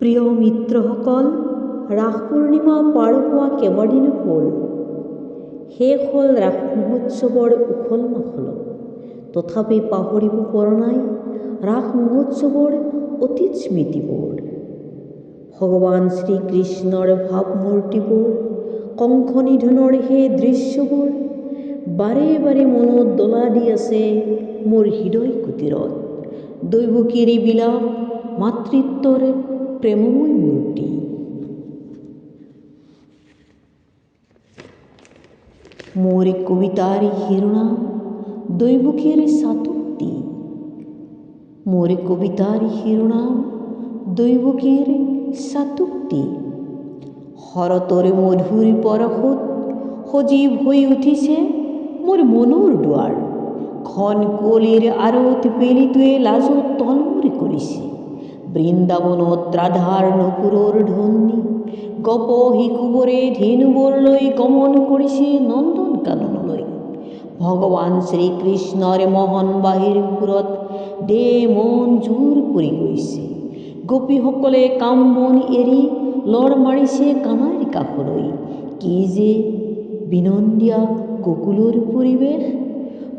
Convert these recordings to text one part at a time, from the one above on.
প্ৰিয় মিত্ৰসকল, ৰাস পূৰ্ণিমা পাৰ হোৱা কেইবাদিনো হ'ল। শেষ হ'ল ৰাস মহোৎসৱৰ উখল মাখল। তথাপি পাহৰিব পৰা নাই ৰাস মহোৎসৱৰ অতীত স্মৃতিবোৰ। ভগৱান শ্ৰীকৃষ্ণৰ ভাৱমূৰ্তিবোৰ, কংস নিধনৰ সেই দৃশ্যবোৰ বাৰে বাৰে মনত দোলা দি আছে মোৰ হৃদয় কুটিৰত। দৈৱকীৰ বিলাপ, মাতৃত্বৰ প্ৰেমময় মূৰ্তি। মোৰ কবিতাৰ শিৰোনাম দৈৱকীৰ চাতুক্তি। মোৰ কবিতাৰ শিৰোনাম দৈৱকীৰ চাতুক্তি। শৰতৰ মধুৰ পৰশত সজীৱ হৈ উঠিছে মোৰ মনৰ দুৱাৰ। ঘন কুঁৱলীৰ আঁৰত বেলিটোৱে লাজত তলমূৰ কৰিছে। বৃন্দাবনত ৰাধাৰ নপুৰৰ ধ্বনি, গোপ শিশুবোৰে ধেনুবোৰ লৈ গমন কৰিছে নন্দন কাননলৈ। ভগৱান শ্ৰীকৃষ্ণৰ মোহন বাঁহীৰ সুৰত দেহ মন জোৰ পৰি গৈছে। গোপীসকলে কাম বন এৰি লৰ মাৰিছে কানাইৰ কাষলৈ। কি যে বিনন্দীয়া গোকুলৰ পৰিৱেশ।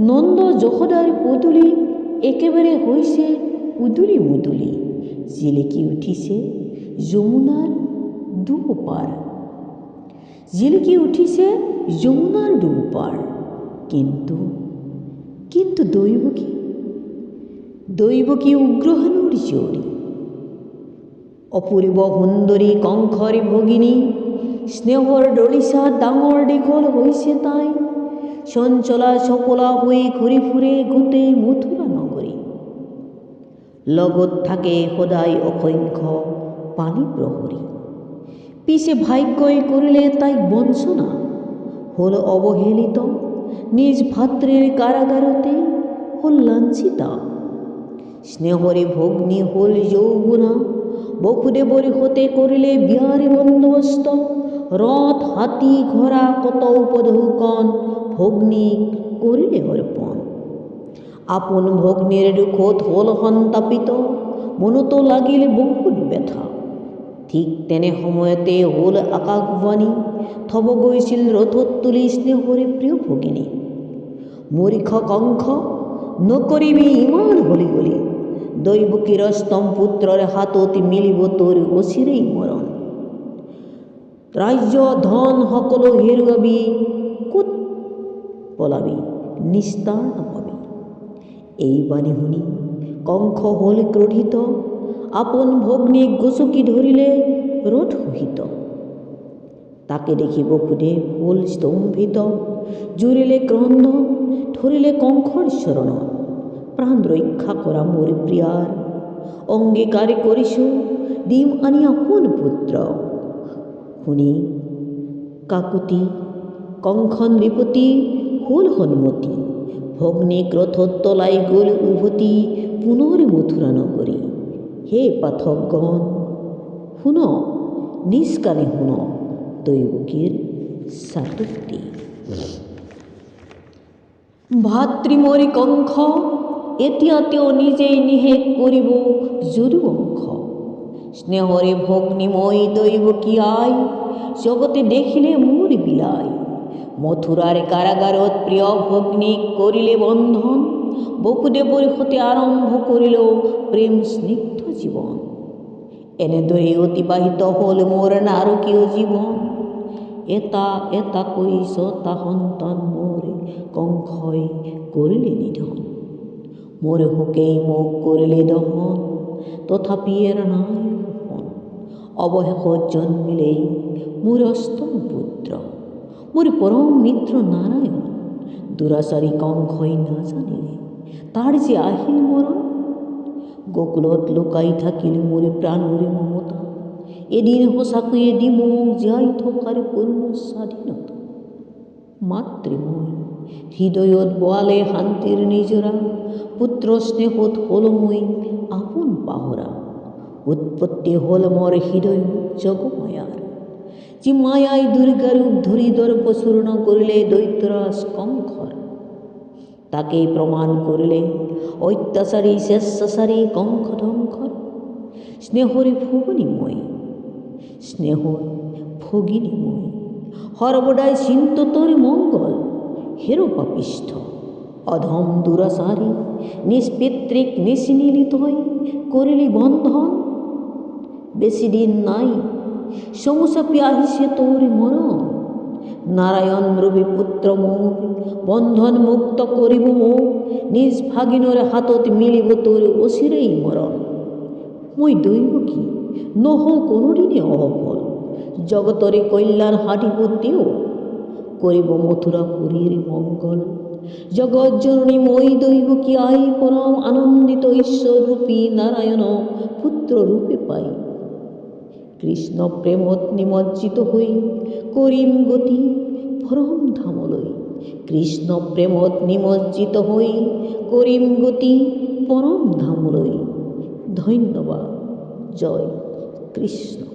নন্দ যশোদাৰ পদূলি একেবাৰে হৈছে উদুলি মুদুলি। জিলিকি উঠিছে যমুনাৰ দুপাৰ। জিলিকি উঠিছে যমুনাৰ দুপাৰ। কিন্তু দৈৱকী উগ্ৰহেনুৰ জীয়ৰী, অপূৰ্ব সুন্দৰী কংসৰ ভগিনী। স্নেহৰ দলিচাত ডাঙৰ দীঘল হৈছে তাই। চঞ্চলা চপলা হৈ ঘূৰি ফুৰে গোটেই মথুৰা নগৰী। লগত থাকে সদায় অসংখ্য পানী প্ৰহৰী। পিছে ভাগ্যই কৰিলে তাইক বঞ্চনা, হ'ল অৱহেলিত। নিজ ভাতৃৰ কাৰাগাৰতে হ'ল লাঞ্ছিতা। স্নেহৰে ভগ্নী হ'ল যৌৱনা। বসুদেৱৰ সতে কৰিলে বিয়াৰ বন্দোবস্ত। ৰথ হাতী ঘোঁৰা কত উপঢৌকন, ভগ্নীক কৰিলে অৰ্পণ। আপোন ভগ্নীৰ দুখত হ'ল সন্তাপিত, মনতো লাগিল বহুত ব্যথা। ঠিক তেনে সময়তে হ'ল আকাশবাণী, থব গৈছিল ৰথত তুলি স্নেহৰে প্ৰিয় ভগিনী। মূৰ্খ কংস, নকৰিবি ইমান হলি গলি। দৈৱকীৰ অষ্টম পুত্ৰৰ হাতত মিলিব তোৰ অচিৰেই মৰণ। ৰাজ্য ধন সকলো হেৰুৱাবি, ক'ত পলাবি নিস্তাৰ নাপাবি। এই বাণী শুনি কংস হ'ল ক্ৰোধিত। আপোন ভগ্নীক গচকি ধৰিলে ৰথ সহিত। তাকে দেখি বসুদেৱ হ'ল স্তম্ভিত। জুৰিলে ক্ৰন্দন, ধৰিলে কংসৰ চৰণত। প্ৰাণ ৰক্ষা কৰা মোৰ প্ৰিয়াৰ, অংগীকাৰ কৰিছোঁ দিম আনি আপোন পুত্ৰ। শুনি কাকুতি কংস নৃপতি হ'ল সন্মতি। ভগ্নীক ৰথত তলাই গ'ল উভতি পুনৰ মথুৰা নগৰী। হে পাঠকগণ শুন, নিজ কাণে শুন দৈৱকীৰ চাতুক্তি। ভাতৃ কংস, এতিয়া তেওঁ নিজেই নিষেধ কৰিব যদুবংশ। স্নেহৰে ভগ্নী মই দৈৱকী আই, জগতে দেখিলে মোৰ বিলাই। মথুৰাৰ কাৰাগাৰত প্ৰিয় ভগ্নীক কৰিলে বন্ধন। বসুদেৱৰ সতে আৰম্ভ কৰিল প্ৰেম স্নিগ্ধ জীৱন। এনেদৰে অতিবাহিত হ'ল মোৰ নাৰকীয় জীৱন। এটা এটাকৈ ছটা সন্তান মোৰ কংসই কৰিলে নিধন। মোৰ শোকেই মোক কৰিলে দহন, তথাপি এৰা নাই সপোন। অৱশেষত জন্মিলে মোৰ অষ্টম পুত্ৰ, মোৰ পৰম মিত্ৰ নাৰায়ণ। দুৰাচাৰী কংসই নাজানিলে তাৰ যে আহিল মৰণ। গোকুলত লুকাই থাকিল মোৰ প্ৰাণৰ মমতা। এদিন সঁচাকৈয়ে দিব মোক জীয়াই থকাৰ পূৰ্ণ স্বাধীনতা। মাতৃ মই হৃদয়ত বোৱালে শান্তিৰ নিজৰা। পুত্ৰ স্নেহত হ'ল মই আপোন পাহৰা। উৎপত্তি হ'ল মোৰ হৃদয়ত জগমায়াৰ। যি মায়াই দুৰ্গা ৰূপ ধৰি দৰ্প চূৰ্ণ কৰিলে দৈত্যৰাজ কংসৰ। তাকেই প্ৰমাণ কৰিলে অত্যাচাৰী স্বেচ্ছাচাৰী কংস ধ্বংসৰ। স্নেহরে ভগিনীময়, স্নেহ ভগিনীময়, হরবডায় চিন্ত তোর মঙ্গল, হেরো পাপিষ্ঠ অধম দুরাচারী, নিষ্পিত্রিক নিষ্নীলিতয় করিলি বন্ধন। বেশি দিন নাই সমুচাপি আহিছে তোর মরণ, নারায়ণ রবি পুত্র মোর বন্ধন মুক্ত করিব মোক, নিজ ভাগিনর হাতত মিলিব তোর অচিরেই মরণ। মই দৈব কি নহ কোনোদিনে অফল, জগতরে কল্যাণ হাঁটিব তেও, করিব মথুরাপুরীর মঙ্গল। জগৎ জননী মই দৈব কি আই পরম আনন্দিত ঈশ্বর রূপী নারায়ণ পুত্র রূপে পাই। কৃষ্ণ প্রেমত নিমজ্জিত হই করিম গতি পরম ধামলৈ, কৃষ্ণ প্রেমত নিমজ্জিত হই করিম গতি পরম ধামলৈ। ধন্যবাদ। জয় কৃষ্ণ।